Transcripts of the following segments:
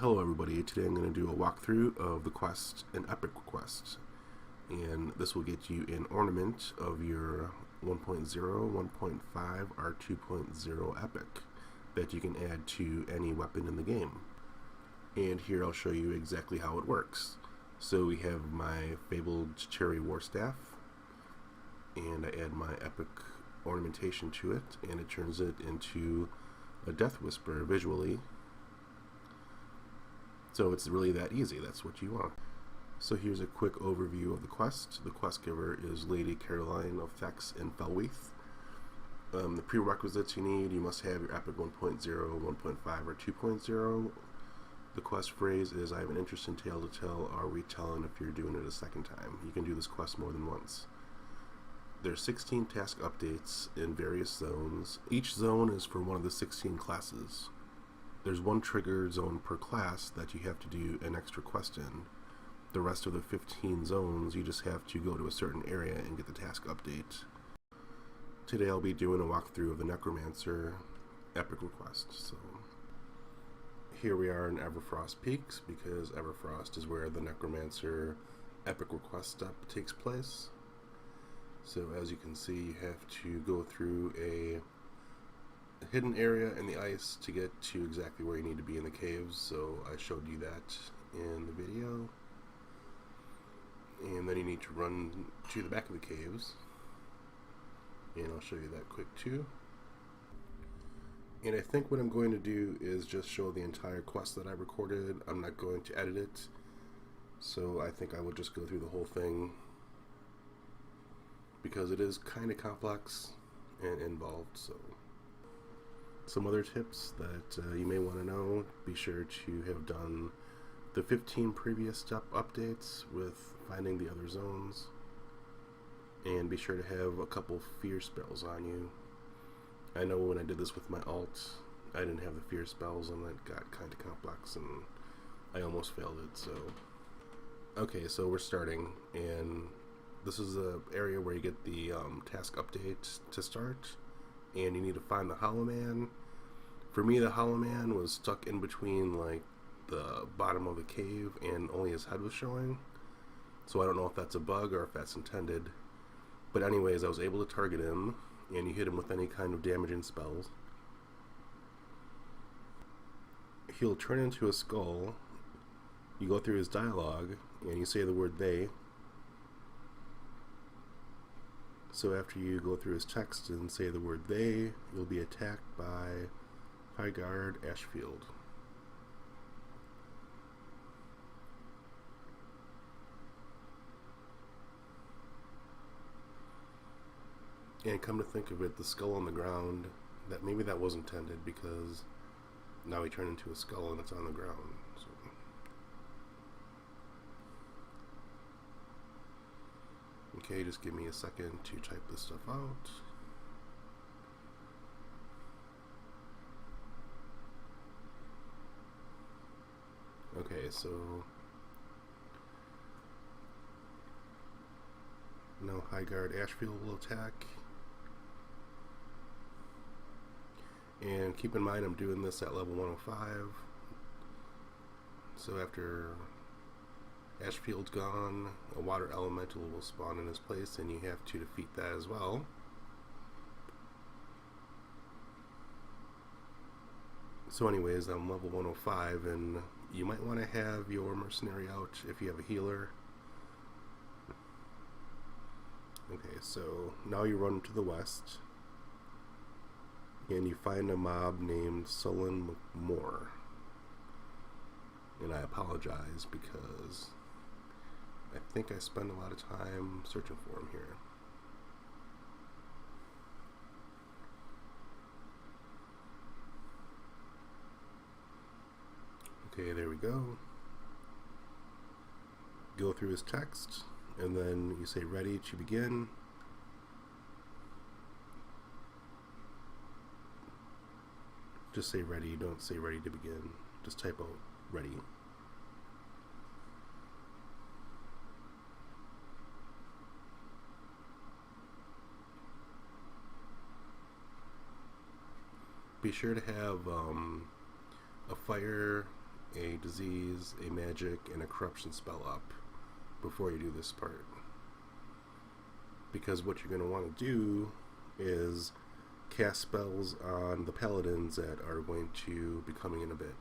Hello everybody, today I'm going to do a walkthrough of the quest, an Everquest, and this will get you an ornament of your 1.0, 1.5, or 2.0 epic that you can add to any weapon in the game. And here I'll show you exactly how it works. So we have my fabled cherry warstaff, and I add my epic ornamentation to it, and it turns it into a death whisper visually. So it's really that easy, that's what you want. So here's a quick overview of the quest. The quest giver is Lady Caroline of Thex and Felweath. The prerequisites you need: you must have your epic 1.0, 1.5, or 2.0. The quest phrase is, I have an interesting tale to tell, or retelling if you're doing it a second time. You can do this quest more than once. There's 16 task updates in various zones. Each zone is for one of the 16 classes. There's one trigger zone per class that you have to do an extra quest in. The rest of the 15 zones, you just have to go to a certain area and get the task update. Today I'll be doing a walkthrough of the Necromancer epic request. So here we are in Everfrost Peaks, because Everfrost is where the Necromancer epic request step takes place. So as you can see, you have to go through a hidden area in the ice to get to exactly where you need to be in the caves, so I showed you that in the video. And then you need to run to the back of the caves, and I'll show you that quick too. And I think what I'm going to do is just show the entire quest that I recorded. I'm not going to edit it, so I think I will just go through the whole thing, because it is kind of complex and involved. So some other tips that you may want to know: be sure to have done the 15 previous step updates with finding the other zones, and be sure to have a couple fear spells on you. I know when I did this with my alt, I didn't have the fear spells, and that got kind of complex and I almost failed it. So okay, so we're starting, and this is the area where you get the task update to start, and you need to find the Hollow Man. For me, the Hollow Man was stuck in between like the bottom of the cave, and only his head was showing. So I don't know if that's a bug or if that's intended. But anyways, I was able to target him, and you hit him with any kind of damaging spells. He'll turn into a skull. You go through his dialogue, and you say the word they. So after you go through his text and say the word they, you'll be attacked by Highguard Ashfield. And come to think of it, the skull on the ground, that maybe that was intended, because now he turned into a skull and it's on the ground. So okay, just give me a second to type this stuff out. Okay, so now Highguard Ashfield will attack. And keep in mind, I'm doing this at level 105. So after Ashfield's gone, a water elemental will spawn in his place, and you have to defeat that as well. So anyways, I'm level 105, and you might want to have your mercenary out if you have a healer. Okay, so now you run to the west, and you find a mob named Sullen Moore. And I apologize, because I think I spend a lot of time searching for him here. Okay, there we go. Go through his text, and then you say ready to begin. Just say ready, don't say ready to begin. Just type out ready. Be sure to have a fire a disease, a magic, and a corruption spell up before you do this part. Because what you're going to want to do is cast spells on the paladins that are going to be coming in a bit.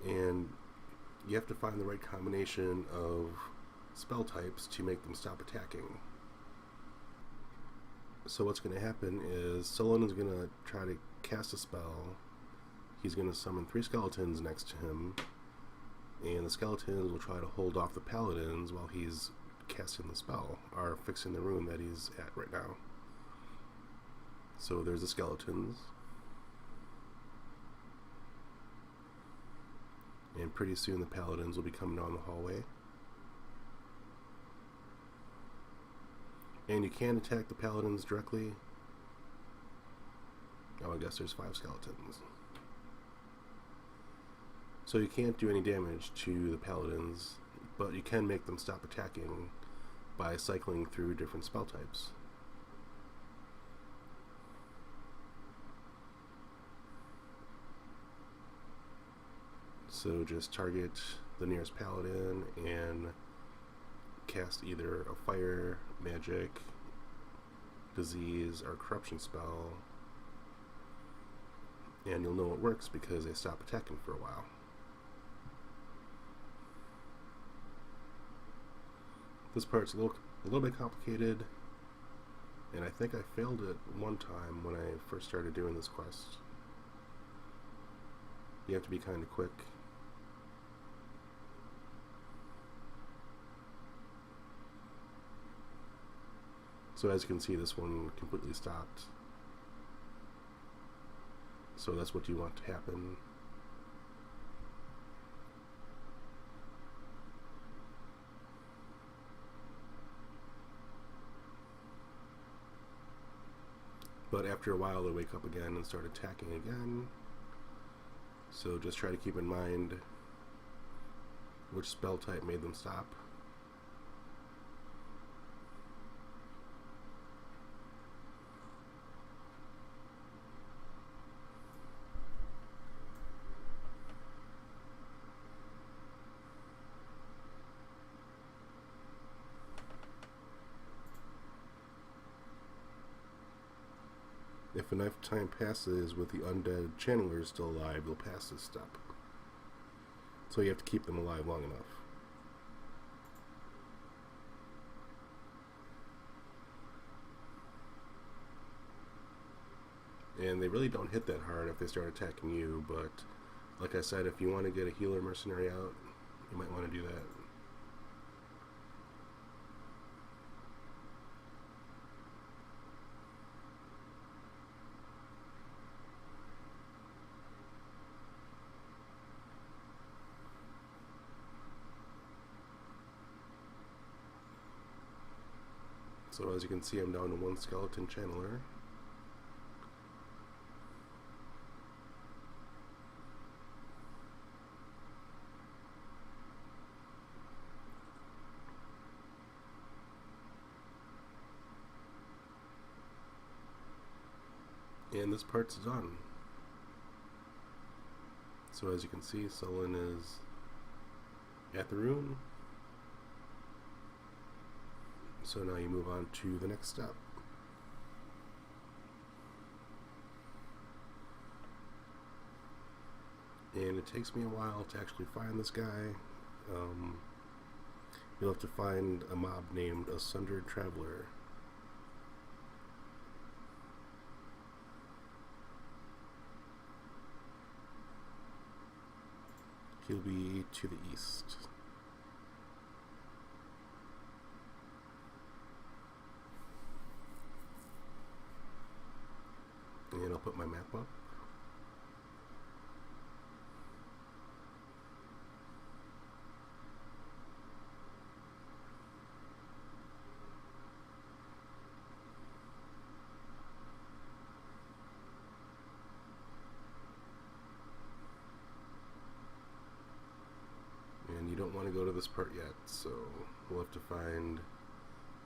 And you have to find the right combination of spell types to make them stop attacking. So what's going to happen is Sullen is going to try to cast a spell. He's going to summon 3 skeletons next to him, and the skeletons will try to hold off the paladins while he's casting the spell, or fixing the room that he's at right now. So there's the skeletons. And pretty soon the paladins will be coming down the hallway. And you can attack the paladins directly. Oh, I guess there's 5 skeletons. So you can't do any damage to the paladins, but you can make them stop attacking by cycling through different spell types. So just target the nearest paladin and cast either a fire, magic, disease, or corruption spell, and you'll know it works because they stop attacking for a while. This part's a little bit complicated, and I think I failed it one time when I first started doing this quest. You have to be kind of quick. So as you can see, this one completely stopped. So that's what you want to happen. But after a while, they wake up again and start attacking again. So just try to keep in mind which spell type made them stop. If enough time passes with the undead channelers still alive, they'll pass this step. So you have to keep them alive long enough. And they really don't hit that hard if they start attacking you, but like I said, if you want to get a healer mercenary out, you might want to do that. So as you can see, I'm down to 1 skeleton channeler. And this part's done. So as you can see, Sullen is at the room. So now you move on to the next step. And it takes me a while to actually find this guy. You'll have to find a mob named a Sundered Traveler. He'll be to the east. And I'll put my map up. And you don't want to go to this part yet, so we'll have to find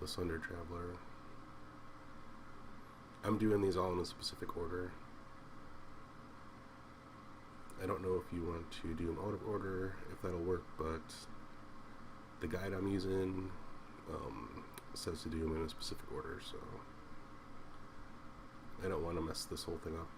the Sundered Traveler. I'm doing these all in a specific order. I don't know if you want to do them out of order, if that'll work, but the guide I'm using says to do them in a specific order, so I don't want to mess this whole thing up.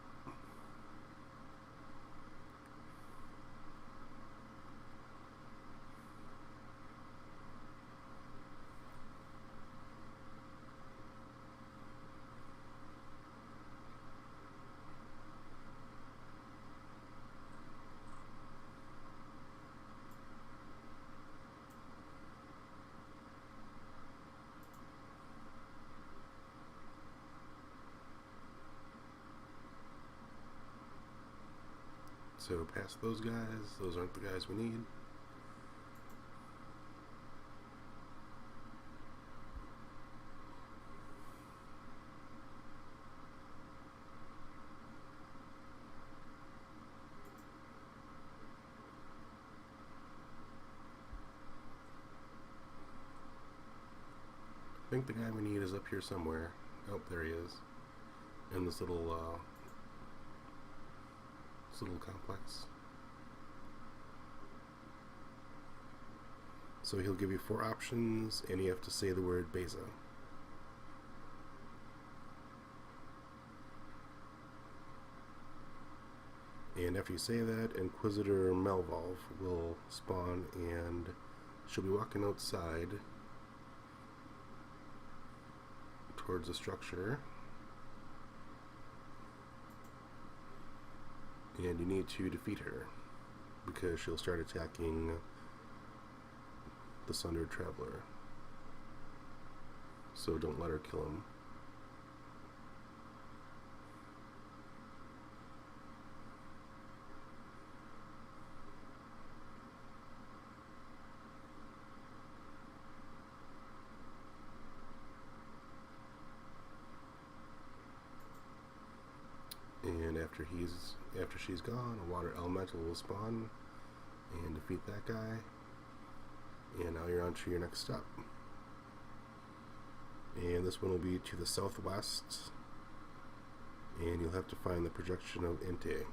So past those guys, those aren't the guys we need. I think the guy we need is up here somewhere. Oh, there he is. In this little complex. So he'll give you 4 options, and you have to say the word Beza. And after you say that, Inquisitor Melvolve will spawn, and she'll be walking outside towards the structure. And you need to defeat her, because she'll start attacking the Sundered Traveler. So don't let her kill him. And after she's gone, a water elemental will spawn and defeat that guy. And now you're on to your next step. And this one will be to the southwest, and you'll have to find the projection of Inte.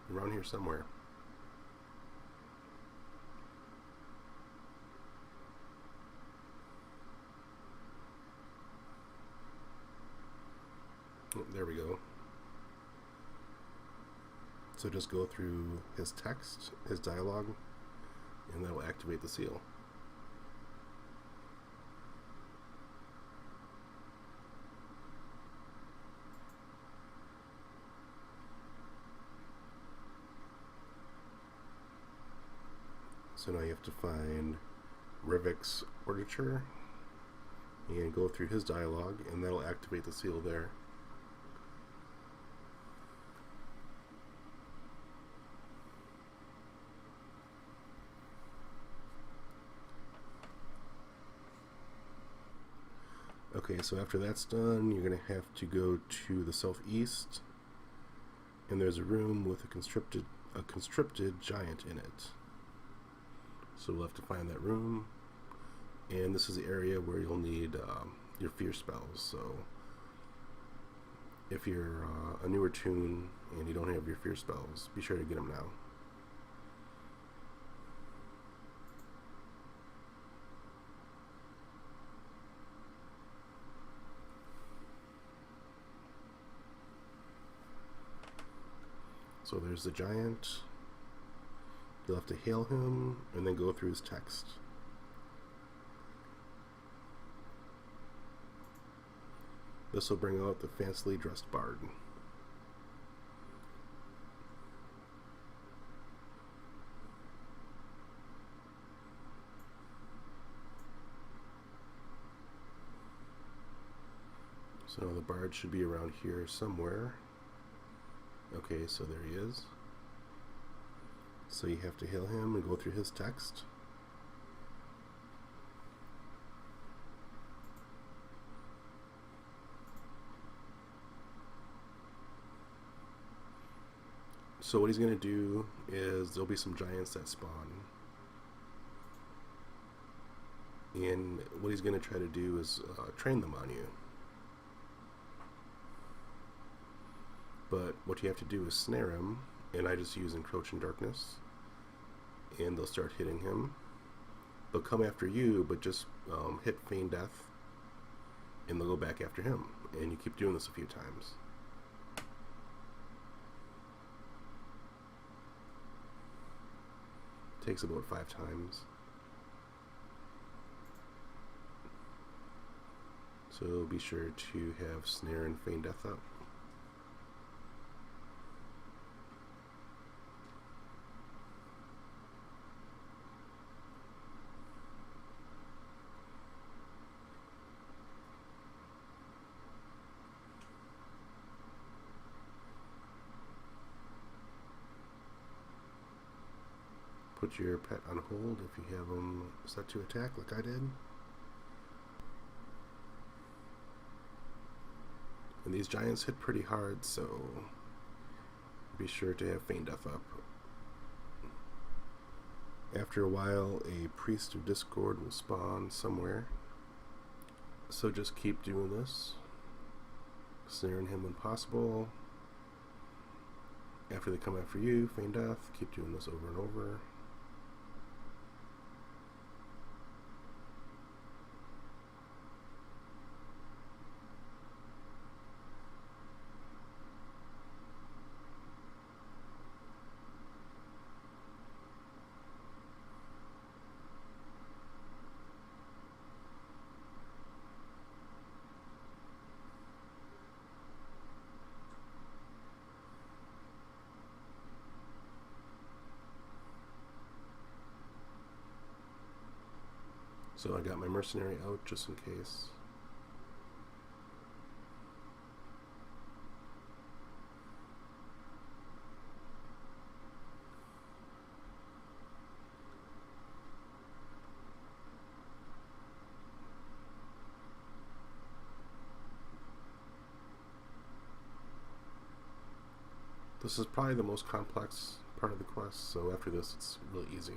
Around here somewhere. Oh, there we go. So just go through his text, his dialogue, and that will activate the seal. So now you have to find Rivik's Orditure and go through his dialogue, and that'll activate the seal there. Okay, so after that's done, you're going to have to go to the southeast, and there's a room with a constricted giant in it. So we'll have to find that room, and this is the area where you'll need your fear spells. So if you're a newer toon and you don't have your fear spells, be sure to get them now. So there's the giant. You'll have to hail him and then go through his text. This will bring out the fancily dressed bard. So the bard should be around here somewhere. Okay, so there he is. So you have to hail him and go through his text. So what he's going to do is there'll be some giants that spawn. And what he's going to try to do is train them on you. But what you have to do is snare him, and I just use Encroaching Darkness, and they'll start hitting him. They'll come after you, but just hit Feign Death, and they'll go back after him. And you keep doing this a few times. Takes about 5 times. So be sure to have Snare and Feign Death up. Put your pet on hold if you have them set to attack like I did. And these giants hit pretty hard, so be sure to have Feign Death up. After a while, a Priest of Discord will spawn somewhere. So just keep doing this. Snaring him when possible. After they come after you, Feign Death. Keep doing this over and over. So I got my mercenary out just in case. This is probably the most complex part of the quest, so after this it's really easy.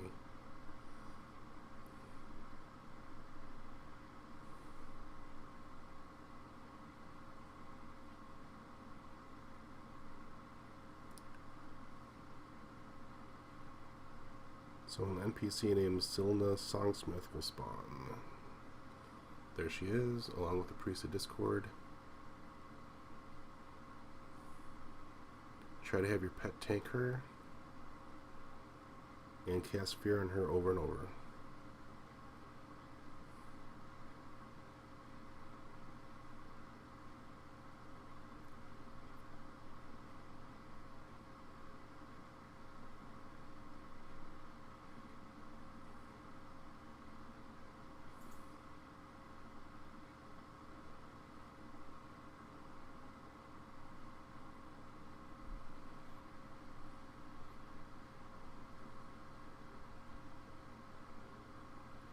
So an NPC named Stillness Songsmith will spawn. There she is, along with the Priest of Discord. Try to have your pet tank her, and cast Fear on her over and over.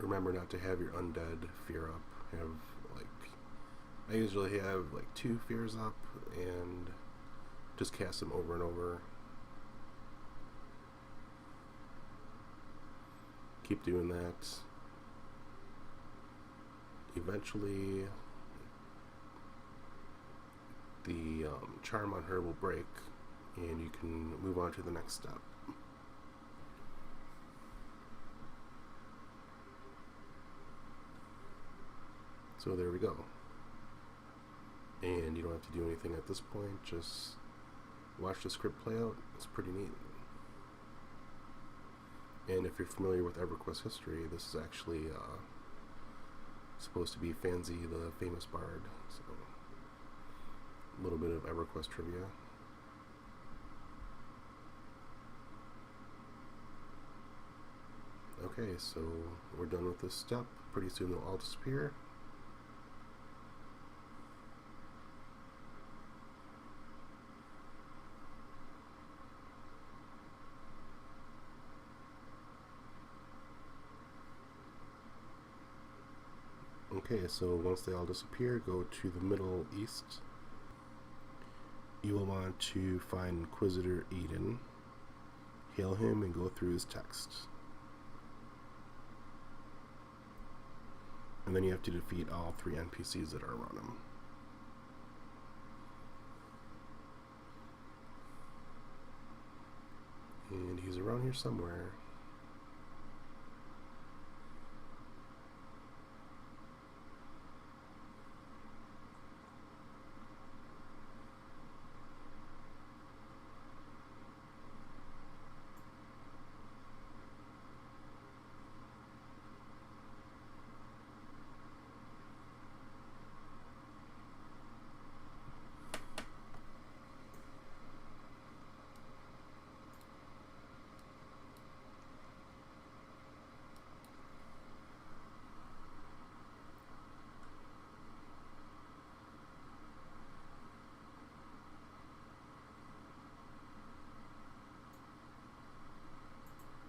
Remember not to have your undead fear up. Have I usually have 2 fears up and just cast them over and over. Keep doing that. Eventually the charm on her will break and you can move on to the next step. So there we go. And you don't have to do anything at this point, just watch the script play out. It's pretty neat. And if you're familiar with Everquest history, this is actually supposed to be Fancy, the famous bard. So a little bit of Everquest trivia. Okay, so we're done with this step. Pretty soon they'll all disappear. Okay, so once they all disappear, go to the Middle East. You will want to find Inquisitor Eden. hail him and go through his text. And then you have to defeat all 3 NPCs that are around him. And he's around here somewhere.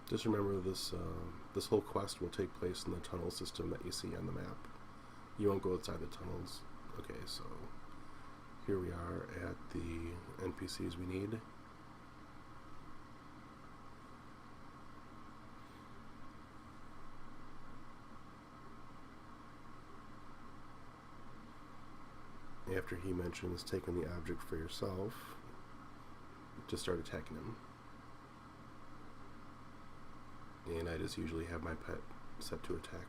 Just remember this this whole quest will take place in the tunnel system that you see on the map. You won't go outside the tunnels. Okay, so here we are at the NPCs we need. After he mentions taking the object for yourself, just start attacking him. And I just usually have my pet set to attack.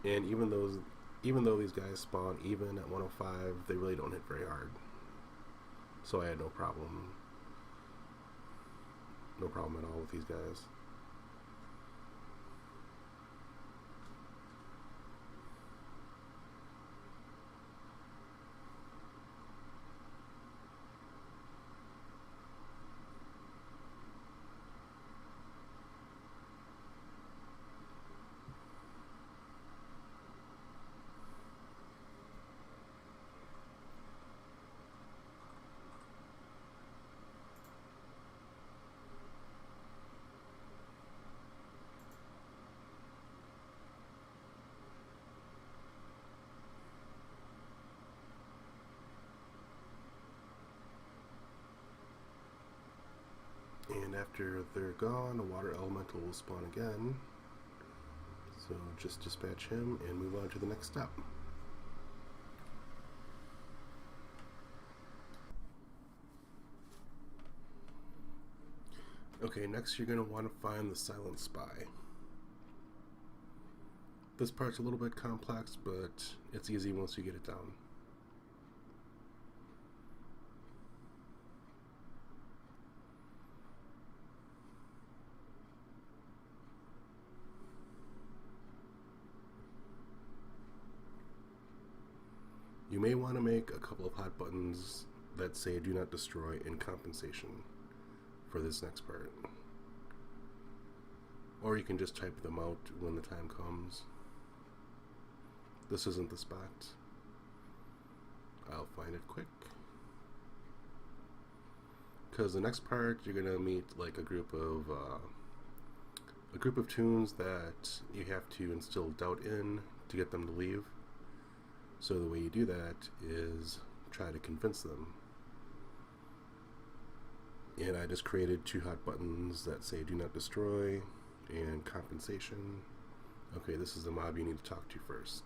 And even though these guys spawn even at 105, they really don't hit very hard. So I had no problem at all with these guys. And after they're gone, a water elemental will spawn again. So just dispatch him and move on to the next step. Okay, next you're going to want to find the Silent Spy. This part's a little bit complex, but it's easy once you get it down. You may want to make a couple of hot buttons that say do not destroy in compensation for this next part. Or you can just type them out when the time comes. This isn't the spot. I'll find it quick. Because the next part you're gonna meet like a group of tunes that you have to instill doubt in to get them to leave. So the way you do that is try to convince them. And I just created 2 hot buttons that say do not destroy and compensation. Okay, this is the mob you need to talk to first.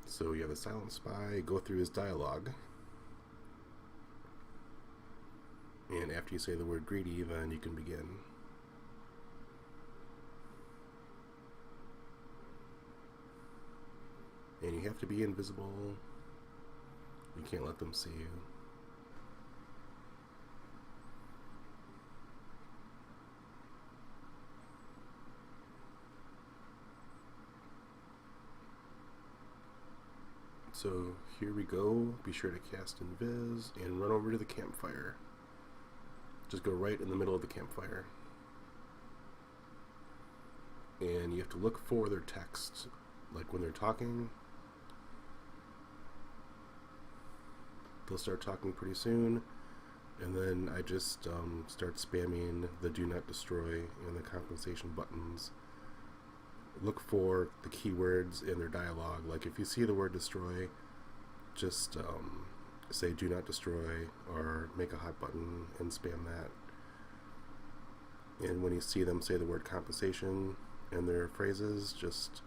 So you have the Silent Spy, go through his dialogue. And after you say the word greedy, then you can begin. And you have to be invisible. You can't let them see you. So here we go. Be sure to cast Invis and run over to the campfire. Just go right in the middle of the campfire. And you have to look for their text. Like when they're talking, they'll start talking pretty soon, and then I just start spamming the do not destroy and the compensation buttons look for the keywords in their dialogue. Like if you see the word destroy, just say do not destroy or make a hot button and spam that. And when you see them say the word compensation in their phrases, just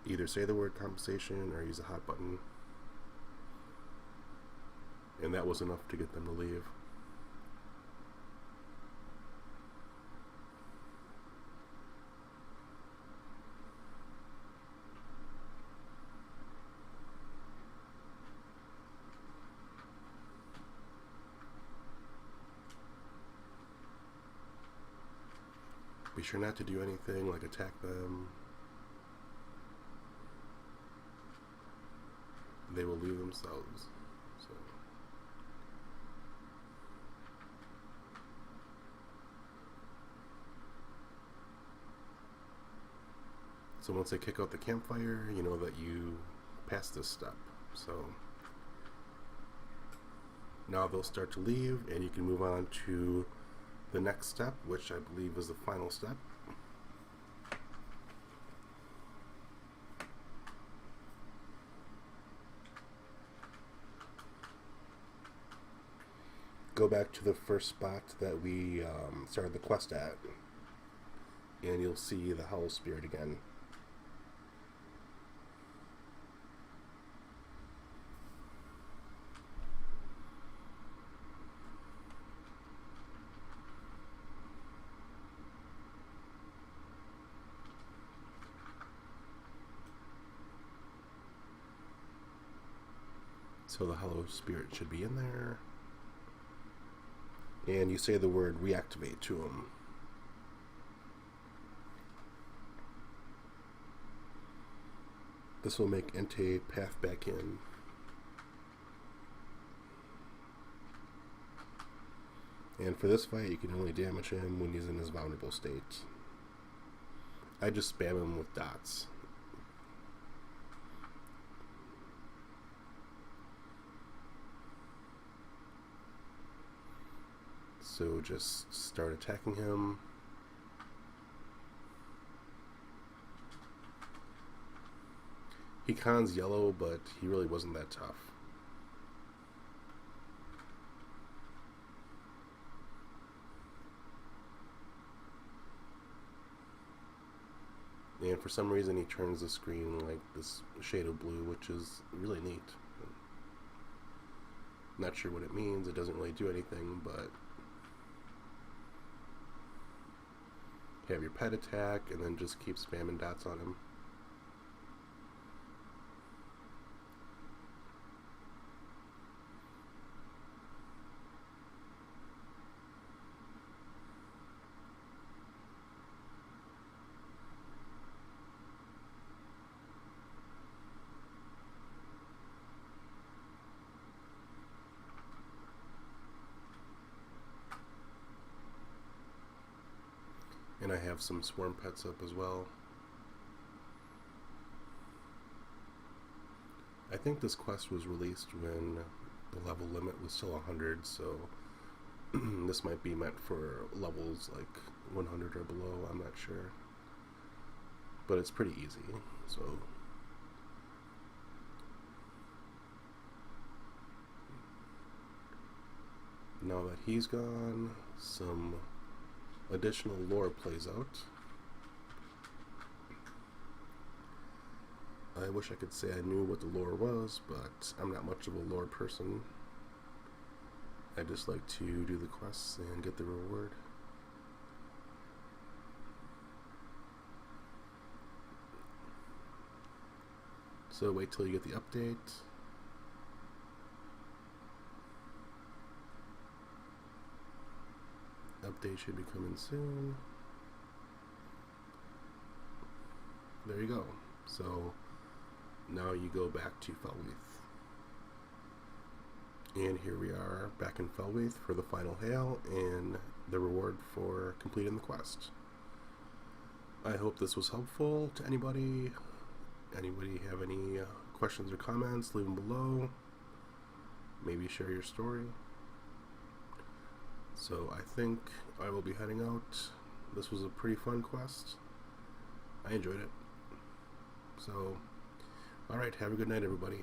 either say the word compensation or use a hot button. And that was enough to get them to leave. Be sure not to do anything like attack them. They will leave themselves. So once they kick out the campfire, you know that you passed this step. So now they'll start to leave, and you can move on to the next step, which I believe is the final step. Go back to the first spot that we started the quest at, and you'll see the Howl Spirit again. So the Hollow Spirit should be in there. And you say the word reactivate to him. This will make Entei path back in. And for this fight, you can only damage him when he's in his vulnerable state. I just spam him with dots. So just start attacking him. He cons yellow, but he really wasn't that tough. And for some reason he turns the screen like this shade of blue, which is really neat. Not sure what it means. It doesn't really do anything, but have your pet attack and then just keep spamming dots on him. And I have some swarm pets up as well. I think this quest was released when the level limit was still 100, so this might be meant for levels like 100 or below, I'm not sure. But it's pretty easy, so now that he's gone, some additional lore plays out. I wish I could say I knew what the lore was, but I'm not much of a lore person. I just like to do the quests and get the reward. So wait till you get the update. Update should be coming soon. There you go. So now you go back to Felweath. And here we are back in Felweath for the final hail and the reward for completing the quest. I hope this was helpful to anybody. Anybody have any questions or comments? Leave them below. Maybe share your story. So I think I will be heading out. This was a pretty fun quest. I enjoyed it. So, alright, have a good night, everybody.